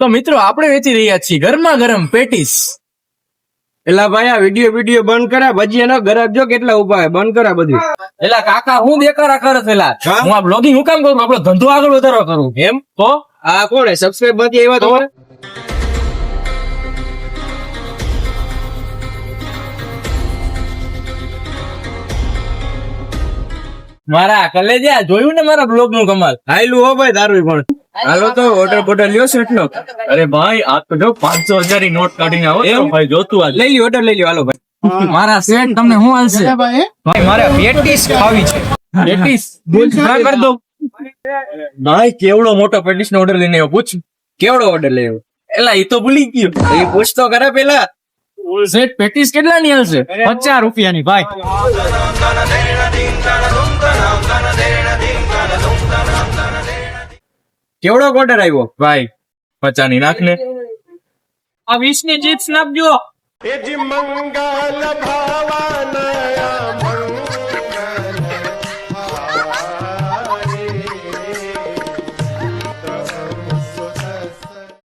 તો મિત્રો આપણે વેચી રહ્યા છીએ ગરમા ગરમ પેટીસ. એલા ભાઈ આ વિડીયો બંધ કરા, ભજીયા નો ગરજ જો કેટલા ઉભા હે, બંધ કરા બધું. એલા કાકા હું દેખાડા કરે છે એલા? હા? હું આ બ્લોગિંગ હું કામ કરું? આપણો ધંધો આગળ વધારવા કરું. એમ તો આ કોણ હે? સબસ્ક્રાઇબ માંથી આવ્યા તમારે? મારા કલેજા જોયું ને મારા બ્લોગ નું કમાલ. હાયલું હો ભાઈ તારું પણ. હાલો તો ઓર્ડર બોર્ડર લ્યો છે એટલો. અરે ભાઈ આ તો જો 500,000 ની નોટ કાઢીને આવો તો ભાઈ જોતું આજ. લઈ લ્યો ઓર્ડર લઈ લ્યો હાલો ભાઈ. મારા સેટ તમને શું હાલશે? ભાઈ મારે પેટીસ ખાવી છે. પેટીસ બોલ ના કર દો. ભાઈ કેવડો મોટો પેટીસ નો ઓર્ડર લઈને આવ્યો, પૂછ. કેવડો ઓર્ડર લઈ આવ્યો? એલા ઈ તો ભૂલી ગયો. એ પૂછ તો કરે પેલા. સેટ પેટીસ કેટલા ની હશે? 50 રૂપિયાની ભાઈ. કેવડો ઓર્ડર આવ્યો? ભાઈ 50 ની નાખ ને. આ 20 ની ચિપ્સ નાખજો. મંગલ ભાવન